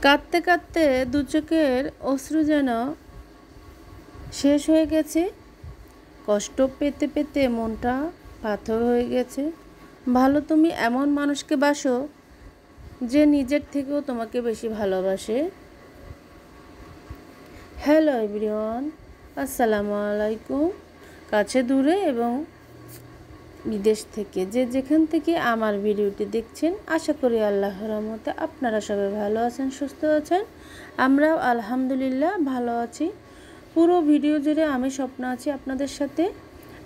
কাঁদতে কাঁদতে দু চোখের অশ্রু যেন শেষ হয়ে গেছে। কষ্ট পেতে পেতে মনটা পাথর হয়ে গেছে। ভালো তুমি এমন মানুষকে বাসো যে নিজের থেকেও তোমাকে বেশি ভালোবাসে। হ্যালো এভরিওয়ান, আসসালামু আলাইকুম। কাছে দূরে এবং বিদেশ থেকে যে যেখান থেকে আমার ভিডিওটি দেখছেন, আশা করি আল্লাহর রহমতে আপনারা সবাই ভালো আছেন, সুস্থ আছেন। আমরাও আলহামদুলিল্লাহ ভালো আছি। পুরো ভিডিও জুড়ে আমি স্বপ্ন আছি আপনাদের সাথে।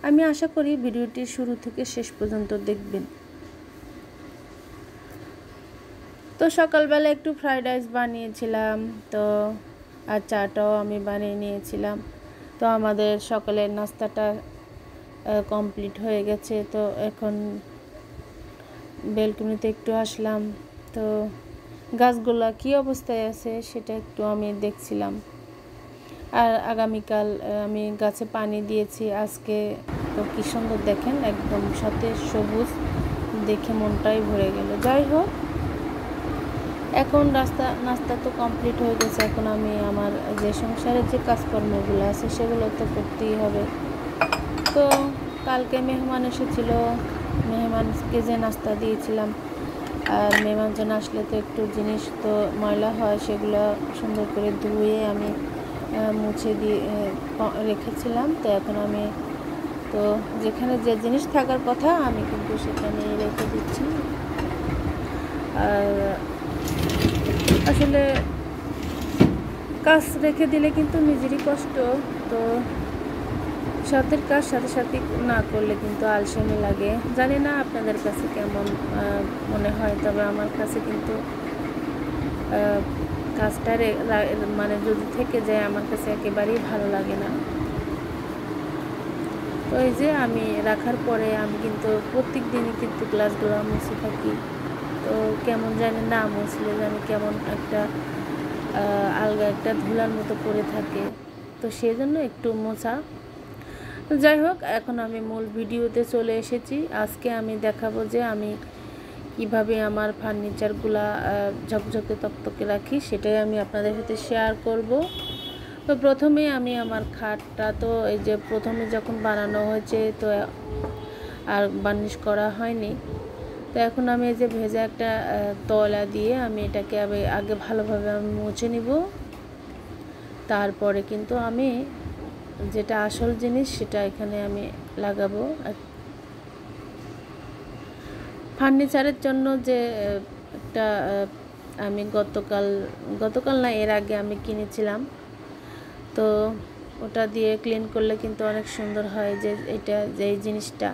আমি আশা করি ভিডিওটি শুরু থেকে শেষ পর্যন্ত দেখবেন। তো সকালবেলা একটু ফ্রাইড রাইস বানিয়েছিলাম, তো আর চাটাও আমি বানিয়ে নিয়েছিলাম। তো আমাদের সকালের নাস্তাটা কমপ্লিট হয়ে গেছে। তো এখন বেলকনিতে একটু আসলাম, তো গাছগুলা কী অবস্থায় আছে সেটা একটু আমি দেখছিলাম। আর আগামীকাল আমি গাছে পানি দিয়েছি। আজকে তো কী সুন্দর দেখেন, একদম সতেজ সবুজ, দেখে মনটাই ভরে গেল। যাই হোক, এখন নাস্তা তো কমপ্লিট হয়ে গেছে। এখন আমি আমার যে সংসারের যে কাজকর্মগুলো আছে সেগুলো তো করতেই হবে। তো কালকে মেহমান এসেছিল, মেহমানকে যে নাস্তা দিয়েছিলাম, আর মেহমানজন আসলে তো একটু জিনিস তো ময়লা হয়, সেগুলো সুন্দর করে ধুয়ে আমি মুছে দিয়ে রেখেছিলাম। তো এখন আমি তো যেখানে যে জিনিস থাকার কথা আমি কিন্তু সেখানে রেখে দিচ্ছি। আর আসলে কাজ রেখে দিলে কিন্তু নিজেরই কষ্ট। তো সাথের কাজ সাথে সাথে না করলে কিন্তু আলসেমি লাগে। জানি না আপনাদের কাছে কেমন মনে হয়, তবে আমার কাছে কিন্তু কাজটা মানে যদি থেকে যায় আমার কাছে একেবারেই ভালো লাগে না। তো এই যে আমি রাখার পরে আমি কিন্তু প্রত্যেক দিনই কিন্তু গ্লাসগুলো মুছে থাকি। তো কেমন জানি না মুছলে জানি কেমন একটা আলগা একটা ধুলার মতো পড়ে থাকে, তো সেই জন্য একটু মোছা। যাই হোক, এখন আমি মূল ভিডিওতে চলে এসেছি। আজকে আমি দেখাবো যে আমি কিভাবে আমার ফার্নিচারগুলা ঝকঝকে তকতকে রাখি, সেটাই আমি আপনাদের সাথে শেয়ার করব। তো প্রথমে আমি আমার খাটটা, তো এই যে প্রথমে যখন বানানো হয়েছে তো আর বার্নিশ করা হয়নি, তো এখন আমি এই যে ভেজা একটা তলা দিয়ে আমি এটাকে আগে ভালোভাবে আমি মুছে নিব। তারপরে কিন্তু আমি যেটা আসল জিনিস সেটা এখানে আমি লাগাবো। ফার্নিচারের জন্য যে একটা আমি গতকাল না এর আগে আমি কিনেছিলাম, তো ওটা দিয়ে ক্লিন করলে কিন্তু অনেক সুন্দর হয়। যে এটা যে এই জিনিসটা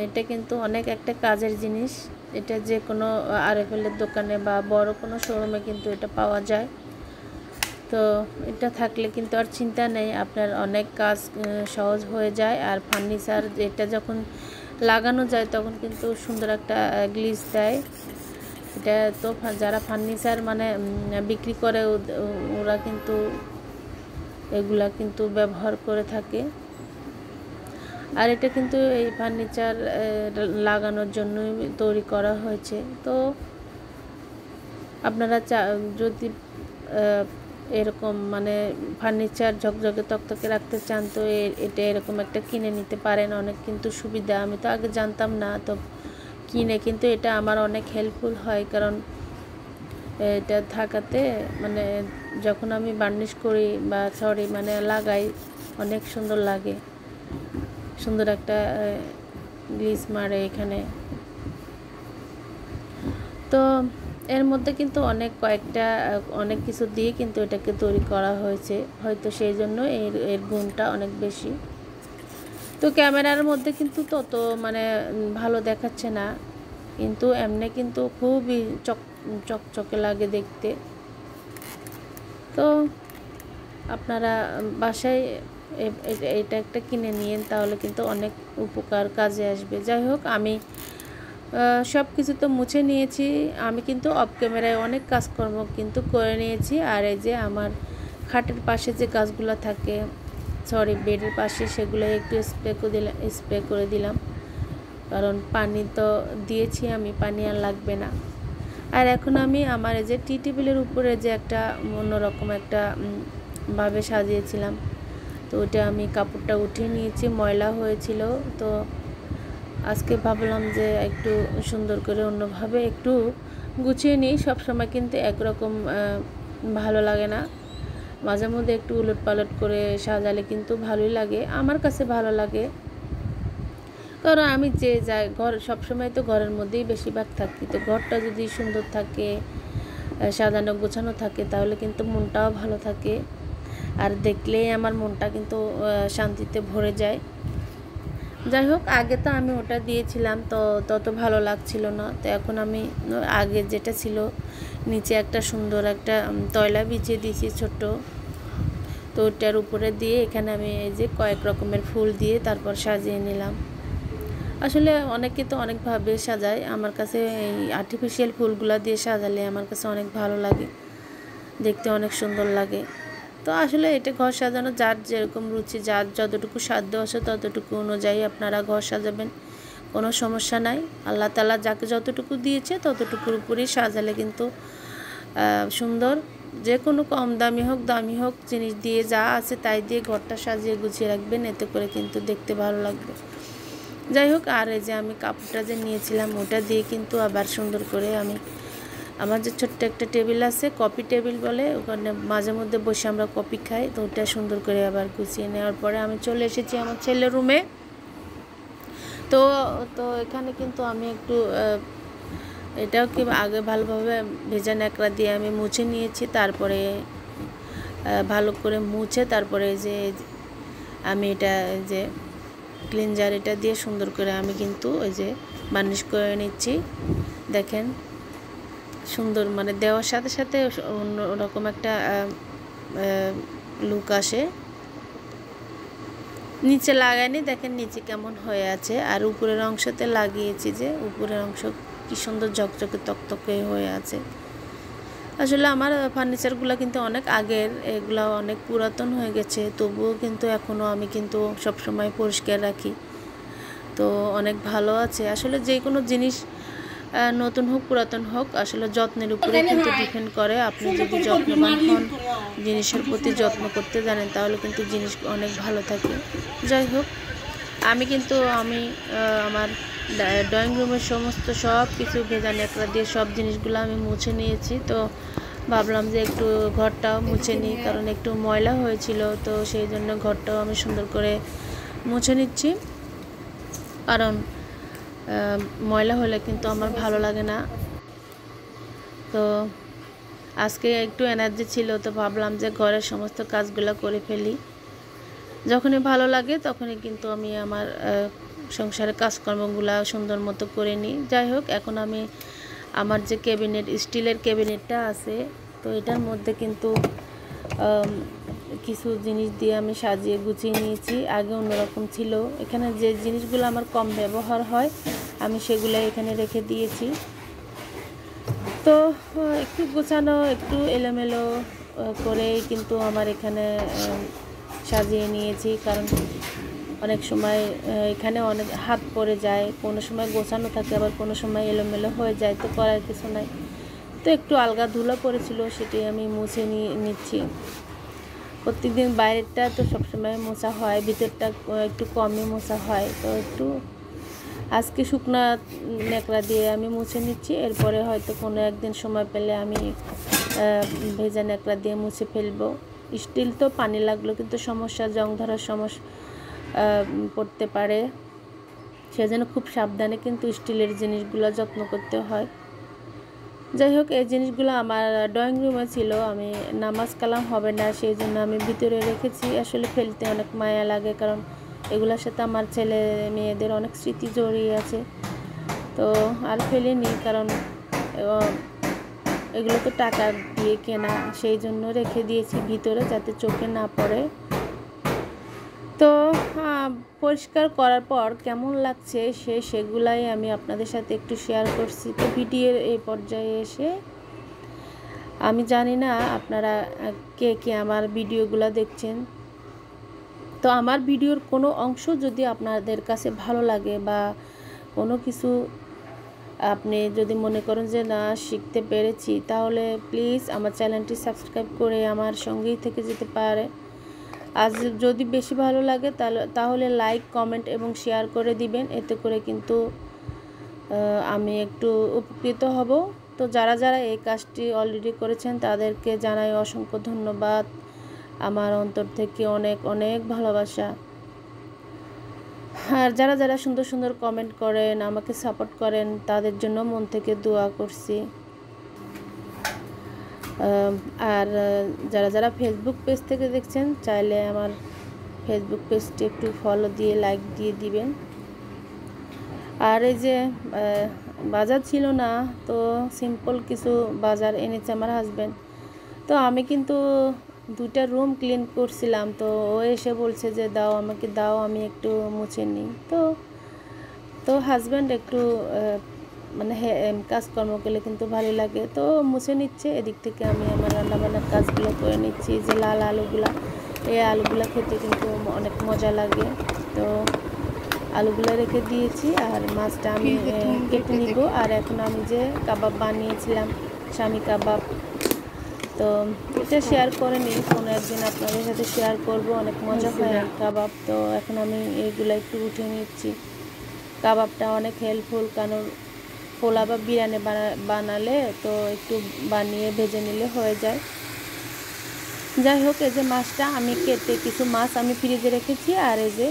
এটা কিন্তু অনেক একটা কাজের জিনিস। এটা যে কোনো আরএফএলের দোকানে বা বড় কোনো শোরুমে কিন্তু এটা পাওয়া যায়। তো এটা থাকলে কিন্তু আর চিন্তা নেই, আপনার অনেক কাজ সহজ হয়ে যায়। আর ফার্নিচার এটা যখন লাগানো যায় তখন কিন্তু সুন্দর একটা গ্লিজ দেয়। এটা তো যারা ফার্নিচার মানে বিক্রি করে ওরা কিন্তু এগুলা কিন্তু ব্যবহার করে থাকে। আর এটা কিন্তু এই ফার্নিচার লাগানোর জন্যই তৈরি করা হয়েছে। তো আপনারা যদি এরকম মানে ফার্নিচার ঝকঝকে তকতকে রাখতে চান, তো এটা এরকম একটা কিনে নিতে পারেন। অনেক কিন্তু সুবিধা, আমি তো আগে জানতাম না, তো কিনে কিন্তু এটা আমার অনেক হেল্পফুল হয়। কারণ এটা থাকাতে মানে যখন আমি বার্নিশ করি বা মানে লাগাই, অনেক সুন্দর লাগে, সুন্দর একটা গ্লিজ মারে এখানে। তো এর মধ্যে কিন্তু অনেক কিছু দিয়ে কিন্তু এটাকে তৈরি করা হয়েছে, হয়তো সেই জন্য এর গুণটা অনেক বেশি। তো ক্যামেরার মধ্যে কিন্তু তত মানে ভালো দেখাচ্ছে না, কিন্তু এমনি কিন্তু খুবই চকচকে লাগে দেখতে। তো আপনারা বাসায় এটা একটা কিনে নিন, তাহলে কিন্তু অনেক উপকার কাজে আসবে। যাই হোক, আমি সব কিছু তো মুছে নিয়েছি। আমি কিন্তু অফ ক্যামেরায় অনেক কাজকর্ম কিন্তু করে নিয়েছি। আর এই যে আমার খাটের পাশে যে গাছগুলো থাকে, বেডের পাশে, সেগুলো একটু স্প্রে করে দিলাম। কারণ পানি তো দিয়েছি আমি, পানি আর লাগবে না। আর এখন আমি আমার এই যে টি টেবিলের উপরে যে একটা অন্যরকম একটা ভাবে সাজিয়েছিলাম, তো ওটা আমি কাপড়টা উঠিয়ে নিয়েছি, ময়লা হয়েছিল। তো আজকে ভাবলাম যে একটু সুন্দর করে অন্যভাবে একটু গুছিয়ে নিই। সবসময় কিন্তু একরকম ভালো লাগে না, মাঝে মধ্যে একটু উলট পালট করে সাজালে কিন্তু ভালোই লাগে, আমার কাছে ভালো লাগে। কারণ আমি যে যাই ঘর সবসময় তো ঘরের মধ্যেই বেশিরভাগ থাকি, তো ঘরটা যদি সুন্দর থাকে, সাজানো গোছানো থাকে, তাহলে কিন্তু মনটাও ভালো থাকে, আর দেখলেই আমার মনটা কিন্তু শান্তিতে ভরে যায়। যাই হোক, আগে তো আমি ওটা দিয়েছিলাম, তো তত ভালো লাগছিল না। তো এখন আমি আগে যেটা ছিল নিচে একটা সুন্দর একটা তয়লা বিছিয়ে দিয়েছি ছোট্ট, তো ওটার উপরে দিয়ে এখানে আমি এই যে কয়েক রকমের ফুল দিয়ে তারপর সাজিয়ে নিলাম। আসলে অনেকে তো অনেকভাবে সাজায়, আমার কাছে এই আর্টিফিশিয়াল ফুলগুলো দিয়ে সাজালে আমার কাছে অনেক ভালো লাগে, দেখতে অনেক সুন্দর লাগে। তো আসলে এটা ঘর সাজানো যার যেরকম রুচি, যার যতটুকু সাধ্য আছে ততটুকু অনুযায়ী আপনারা ঘর সাজাবেন, কোনো সমস্যা নাই। আল্লাহ তাআলা যাকে যতটুকু দিয়েছে ততটুকুর উপরেই সাজালে কিন্তু সুন্দর। যে কোনো কম দামি হোক জিনিস দিয়ে, যা আছে তাই দিয়ে ঘরটা সাজিয়ে গুছিয়ে রাখবেন, এতে করে কিন্তু দেখতে ভালো লাগবে। যাই হোক, আর এই যে আমি কাপড়টা যে নিয়েছিলাম ওটা দিয়ে কিন্তু আবার সুন্দর করে আমি আমার যে ছোট্ট একটা টেবিল আছে, কপি টেবিল বলে, ওখানে মাঝে মধ্যে বসে আমরা কপি খাই, তো ওটা সুন্দর করে আবার গুছিয়ে নেওয়ার পরে আমি চলে এসেছি আমার ছেলের রুমে। তো তো এখানে কিন্তু আমি একটু এটাও কি আগে ভালোভাবে ভেজা ন্যাকড়া দিয়ে আমি মুছে নিয়েছি, তারপরে ভালো করে মুছে তারপরে যে আমি এটা যে ক্লিনজার এটা দিয়ে সুন্দর করে আমি কিন্তু ওই যে বার্নিশ করে নিচ্ছি। দেখেন সুন্দর, মানে দেওয়ার সাথে সাথে অন্যরকম একটা লুক আসে। নিচে লাগাইনি, দেখেন নিচে কেমন হয়ে আছে, আর উপরের অংশতে লাগিয়েছি, যে উপরের অংশ কি সুন্দর ঝকঝকে তকতকে হয়ে আছে। আসলে আমার ফার্নিচারগুলো কিন্তু অনেক আগের, এগুলো অনেক পুরাতন হয়ে গেছে, তবুও কিন্তু এখনও আমি কিন্তু সবসময় পরিষ্কার রাখি, তো অনেক ভালো আছে। আসলে যে কোনো জিনিস নতুন হোক পুরাতন হোক, আসলে যত্নের উপরে কিন্তু ডিপেন্ড করে। আপনি যদি যত্নবান হন, জিনিসের প্রতি যত্ন করতে জানেন, তাহলে কিন্তু জিনিস অনেক ভালো থাকে। যাই হোক, আমি আমার ড্রয়িং রুমের সমস্ত সব কিছু ভেজা ন্যাকড়া দিয়ে সব জিনিসগুলো আমি মুছে নিয়েছি। তো ভাবলাম যে একটু ঘরটাও মুছে নিই, কারণ একটু ময়লা হয়েছিল, তো সেই জন্য ঘরটাও আমি সুন্দর করে মুছে নিচ্ছি, কারণ ময়লা হলে কিন্তু আমার ভালো লাগে না। তো আজকে একটু এনার্জি ছিল, তো ভাবলাম যে ঘরের সমস্ত কাজগুলো করে ফেলি। যখনই ভালো লাগে তখনই কিন্তু আমি আমার সংসারের কাজকর্মগুলো সুন্দর মতো করে নিই। যাই হোক, এখন আমি আমার যে ক্যাবিনেট, স্টিলের ক্যাবিনেটটা আছে, তো এটার মধ্যে কিন্তু কিছু জিনিস দিয়ে আমি সাজিয়ে গুছিয়ে নিয়েছি। আগে অন্যরকম ছিল, এখানে যে জিনিসগুলো আমার কম ব্যবহার হয় আমি সেগুলো এখানে রেখে দিয়েছি। তো একটু গোছানো, একটু এলোমেলো করেই কিন্তু আমার এখানে সাজিয়ে নিয়েছি, কারণ অনেক সময় এখানে অনেক হাত পড়ে যায়, কোনো সময় গোছানো থাকে, আবার কোনো সময় এলোমেলো হয়ে যায়, তো করার কিছু নাই। তো একটু আলগা ধুলা পড়েছিল, সেটি আমি মুছে নিচ্ছি। প্রত্যেকদিন বাইরেরটা তো সবসময় মোছা হয়, ভিতরটা একটু কমই মোছা হয়, তো একটু আজকে শুকনা ন্যাকড়া দিয়ে আমি মুছে নিচ্ছি। এরপরে হয়তো কোনো একদিন সময় পেলে আমি ভেজা ন্যাকড়া দিয়ে মুছে ফেলবো। স্টিল তো পানি লাগলো কিন্তু সমস্যা, জং ধরার সমস্যা পড়তে পারে, সেজন্য খুব সাবধানে কিন্তু স্টিলের জিনিসগুলো যত্ন করতে হয়। যাই হোক, এই জিনিসগুলো আমার ড্রয়িং রুমে ছিল, আমি নামাজ কালাম হবে না সেই জন্য আমি ভিতরে রেখেছি। আসলে ফেলতে অনেক মায়া লাগে, কারণ এগুলোর সাথে আমার ছেলে মেয়েদের অনেক স্মৃতি জড়িয়ে আছে, তো আর ফেলিনি, কারণ এগুলো তো টাকা দিয়ে কেনা, সেই জন্য রেখে দিয়েছি ভিতরে যাতে চোখে না পড়ে। তো পরিষ্কার করার পর কেমন লাগছে সেগুলাই আমি আপনাদের সাথে একটু শেয়ার করছি। তো ভিডিওর এই পর্যায়ে এসে আমি জানি না আপনারা কে কে আমার ভিডিওগুলো দেখছেন, তো আমার ভিডিওর কোনো অংশ যদি আপনাদের কাছে ভালো লাগে বা কোনো কিছু আপনি যদি মনে করেন যে না শিখতে পেরেছি, তাহলে প্লিজ আমার চ্যানেলটি সাবস্ক্রাইব করে আমার সঙ্গেই থেকে যেতে পারে। আজ যদি বেশি ভালো লাগে তাহলে লাইক, কমেন্ট এবং শেয়ার করে দিবেন। এতে করে কিন্তু আমি একটু উপকৃত হব। তো যারা যারা এই কাজটি অলরেডি করেছেন তাদেরকে জানাই অসংখ্য ধন্যবাদ। আমার অন্তর থেকে অনেক অনেক ভালোবাসা। আর যারা যারা সুন্দর সুন্দর কমেন্ট করেন, আমাকে সাপোর্ট করেন, তাদের জন্য মন থেকে দোয়া করছি। আর যারা যারা ফেসবুক পেজ থেকে দেখছেন, চাইলে আমার ফেসবুক পেজটি একটু ফলো দিয়ে লাইক দিয়ে দিবেন। আর এই যে বাজার ছিল না, তো সিম্পল কিছু বাজার এনেছে আমার হাজব্যান্ড। তো আমি কিন্তু 2টা রুম ক্লিন করছিলাম, তো ও এসে বলছে যে দাও, আমাকে দাও, আমি একটু মুছে নিই। তো হাজব্যান্ড একটু মানে কাজকর্ম করলে কিন্তু ভালো লাগে, তো মুছে নিচ্ছে। এদিক থেকে আমি আমার রান্নাবান্নার কাজগুলো করে নিচ্ছি। যে লাল আলুগুলা, এই আলুগুলা খেতে কিন্তু অনেক মজা লাগে। তো আলুগুলো রেখে দিয়েছি, আর মাছটা আমি কেটে নিব। আর এখন আমি যে কাবাব বানিয়েছিলাম, স্বামী কাবাব, তো এটা শেয়ার করে নিই, কোনো একদিন আপনাদের সাথে শেয়ার করব। অনেক মজা হয় কাবাব। তো এখন আমি এইগুলো একটু উঠে নিচ্ছি। কাবাবটা অনেক হেল্পফুল, কারণ পোলা বা বিরিয়ানি বানালে তো একটু বানিয়ে ভেজে নিলে হয়ে যায়। যাই হোক, এই যে মাছটা আমি কেটে, কিছু মাছ আমি ফ্রিজে রেখেছি, আর এই যে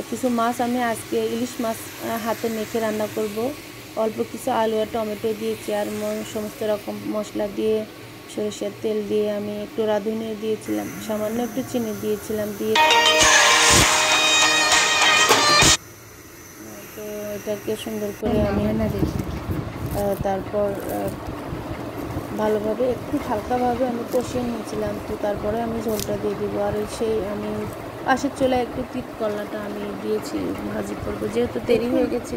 কিছু মাছ আমি আজকে ইলিশ মাছ হাতে মেখে রান্না করব। অল্প কিছু আলু আর টমেটো দিয়েছি, আর সমস্ত রকম মশলা দিয়ে, সরিষার তেল দিয়ে আমি একটু রাঁধুনি দিয়েছিলাম, সামান্য একটু চিনি দিয়েছিলাম, দিয়ে তো এটাকে সুন্দর করে আমি তারপর ভালোভাবে একটু হালকাভাবে আমি কষিয়ে নিয়েছিলাম। তো তারপরে আমি ঝোলটা দিয়ে দিব। আর সেই আমি পাশের চুলায় একটু তিত কলাটা আমি দিয়েছি, ভাজি করবো, যেহেতু দেরি হয়ে গেছে।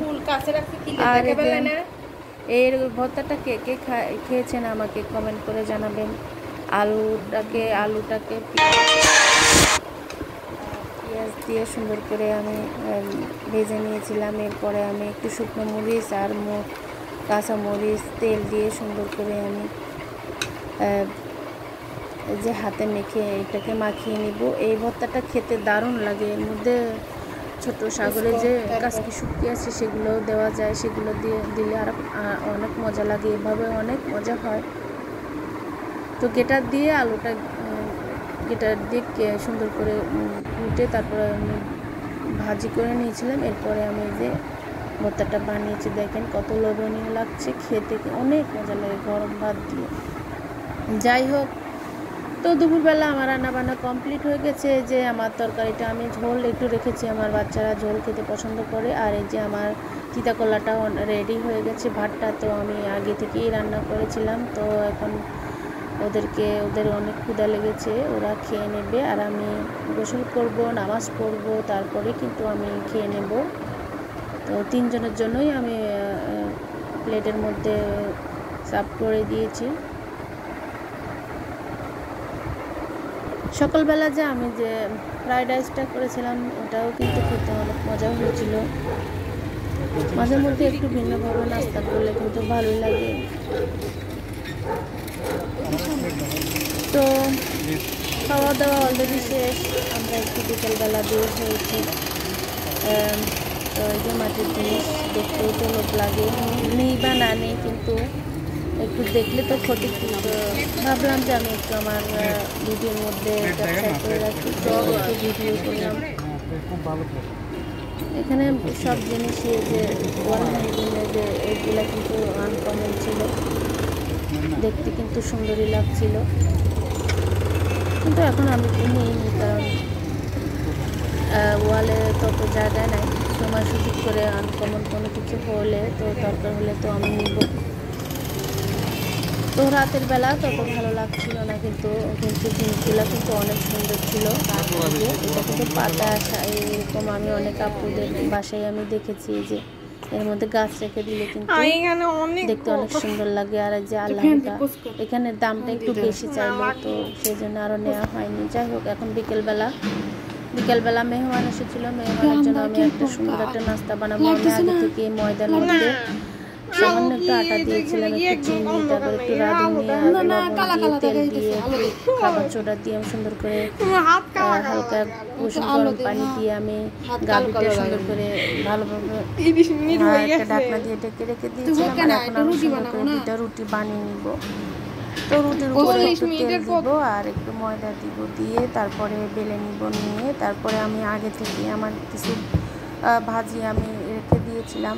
আর এর ভর্তাটা কে কে খেয়েছেন আমাকে কমেন্ট করে জানাবেন। আলুটাকে পেঁয়াজ দিয়ে সুন্দর করে আমি ভেজে নিয়েছিলাম। এরপরে আমি একটু শুকনো মরিচ আর কাঁচা মরিচ তেল দিয়ে সুন্দর করে আমি যে হাতে মেখে এটাকে মাখিয়ে নিব। এই ভর্তাটা খেতে দারুণ লাগে। এর মধ্যে ছোট সাগরে যে কাঁচকি শুটকি আছে সেগুলোও দেওয়া যায়, সেগুলো দিলে আর অনেক মজা লাগে। এভাবে অনেক মজা হয়। তো গেটার দিয়ে সুন্দর করে উঠে তারপরে আমি ভাজি করে নিয়েছিলাম। এরপরে আমি যে ভর্তাটা বানিয়েছি, দেখেন কত লোভনীয় লাগছে, খেতে অনেক মজা লাগে গরম ভাত দিয়ে। যাই হোক, তো দুপুরবেলা আমার রান্নাবান্না কমপ্লিট হয়ে গেছে। যে আমার তরকারিটা আমি ঝোল একটু রেখেছি, আমার বাচ্চারা ঝোল খেতে পছন্দ করে। আর এই যে আমার তিতা কলাটাও রেডি হয়ে গেছে। ভাতটা তো আমি আগে থেকেই রান্না করেছিলাম। তো এখন ওদের অনেক ক্ষুধা লেগেছে, ওরা খেয়ে নেবে। আর আমি গোসল করব, নামাজ পড়ব, তারপরে কিন্তু আমি খেয়ে নেব। তো 3 জনের জন্যই আমি প্লেটের মধ্যে সার্ভ করে দিয়েছি। সকালবেলা যে আমি যে ফ্রাইড রাইসটা করেছিলাম, ওটাও কিন্তু খেতে অনেক মজা হয়েছিল। মাঝে মধ্যে একটু ভিন্নভাবে নাস্তা করলে কিন্তু ভালোই লাগে। তো খাওয়া দাওয়া অলরেডি শেষ, আমরা একটু বিকেলবেলা বের হয়েছি। তো এই যে মাটির জিনিস দেখতেও তো লোভ লাগে, নেই বা না নেই, কিন্তু একটু দেখলে তো ক্ষতি। ভাবলাম যে আমি একটু আমার ভিডিওর মধ্যে ক্যাপচার করে রাখি, তো একটু ভিডিও করলাম। এখানে সব জিনিসই যে ওয়াল হ্যাঙ্গিংয়ে যে এইগুলা কিন্তু আনকমন ছিল, দেখতে কিন্তু সুন্দরই লাগছিল। কিন্তু এখন আমি নিইনি, কারণ ওয়ালে তত জায়গা নাই। সময় সুযোগ করে আনকমন কোনো কিছু হলে, তো দরকার হলে তো আমি নিব। তো রাতের বেলা তত ভালো লাগছিল না, কিন্তু জিনিসগুলো কিন্তু অনেক সুন্দর ছিল। এটা কিন্তু পাতা আসা, এরকম আমি অনেক আপুদের বাসায় আমি দেখেছি যে এর মধ্যে গাছ রেখে দিলে কিন্তু দেখতে অনেক সুন্দর লাগে। আর যে আল্লাহটা, এখানে দামটা একটু বেশি চাইলো, তো সেই জন্য আরও নেওয়া হয়নি। যাই হোক, এখন বিকেলবেলা মেহমান এসেছিলো। মেহমানের জন্য আমি একটা সুন্দর একটা নাস্তা বানাবো। আমি আগে থেকে ময়দার মধ্যে সামান্য একটু আটা দিয়েছিলাম, একটু চিনি, তারপর একটু রাঁধুনি আর লবণ দিয়ে, তেল দিয়ে, খাবার সোডা দিয়ে আমি সুন্দর করে হালকা কুসুম গরম পানি দিয়ে আমি গাভিটা সুন্দর করে ভালোভাবে একটা ঢাকনা দিয়ে ঢেকে রেখে দিয়েছিলাম। আর এখন আমি সুন্দর করে 2টা রুটি বানিয়ে নিব। তো রুটির উপরে একটু তেল দিব আর একটু ময়দা দিব, দিয়ে তারপরে বেলে নিব। নিয়ে তারপরে আমি আগে থেকে আমার কিছু ভাজি আমি রেখে দিয়েছিলাম,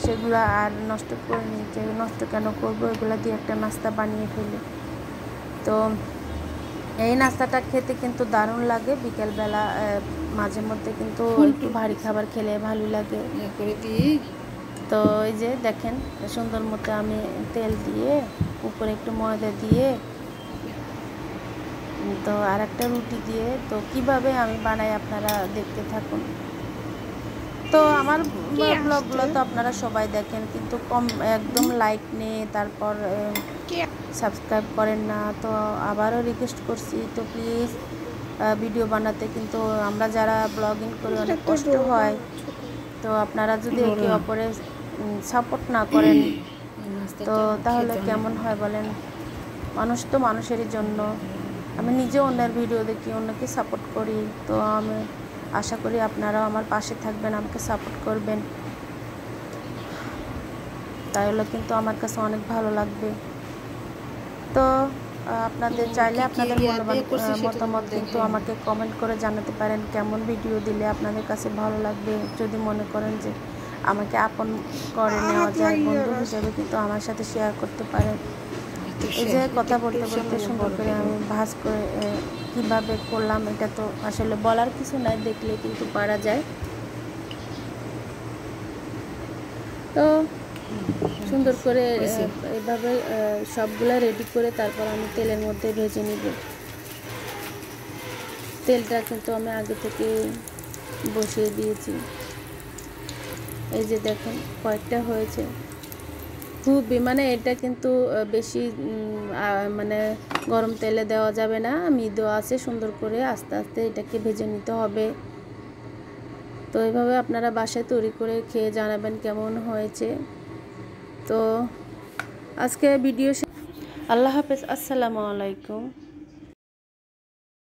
সেগুলো আর নষ্ট করে নিতে, নষ্ট কেন করবো, এগুলো দিয়ে একটা নাস্তা বানিয়ে ফেলি। তো এই নাস্তাটা খেতে কিন্তু দারুণ লাগে। বিকেলবেলা মাঝে মধ্যে কিন্তু একটু ভারী খাবার খেলে ভালো লাগে। তো এই যে দেখেন সুন্দর মতো আমি তেল দিয়ে উপরে একটু ময়দা দিয়ে তো আর একটা রুটি দিয়ে, তো কিভাবে আমি বানাই আপনারা দেখতে থাকুন। তো আমার ব্লগগুলো তো আপনারা সবাই দেখেন, কিন্তু কম একদম লাইক নেই, তারপর সাবস্ক্রাইব করেন না। তো আবারও রিকোয়েস্ট করছি, তো প্লিজ ভিডিও বানাতে কিন্তু আমরা যারা ব্লগিং করি অনেক কষ্ট হয়। তো আপনারা যদি একে অপরে সাপোর্ট না করেন তো তাহলে কেমন হয় বলেন? মানুষ তো মানুষেরই জন্য। আমি নিজে অন্যের ভিডিও দেখি, অন্যকে সাপোর্ট করি। তো আমি আশা করি আপনারাও আমার পাশে থাকবেন, আমাকে সাপোর্ট করবেন, তাহলে কিন্তু আমার কাছে অনেক ভালো লাগবে। তো আপনাদের চাইলে আপনাদের মতামত কিন্তু আমাকে কমেন্ট করে জানাতে পারেন, কেমন ভিডিও দিলে আপনাদের কাছে ভালো লাগবে। যদি মনে করেন যে আমাকে আপন করে নেওয়া যায় বন্ধু হিসেবে, কিন্তু আমার সাথে শেয়ার করতে পারেন। এই যে কথা বলতে বলতে সুন্দর করে আমি ভাজ করে কীভাবে করলাম, এটা তো আসলে বলার কিছু নাই, দেখলে কিন্তু পারা যায়। তো সুন্দর করে এভাবে সবগুলা রেডি করে তারপর আমি তেলের মধ্যে ভেজে নিব। তেলটা কিন্তু আমি আগে থেকে বসিয়ে দিয়েছি। এই যে দেখেন কয়েকটা হয়েছে, খুবই মানে এটা কিন্তু বেশি মানে গরম তেলে দেওয়া যাবে না, মৃদু আছে, সুন্দর করে আস্তে আস্তে এটাকে ভেজে নিতে হবে। তো এইভাবে আপনারা বাসায় তৈরি করে খেয়ে জানাবেন কেমন হয়েছে। তো আজকে ভিডিও, আল্লাহ হাফেজ, আসসালামু আলাইকুম।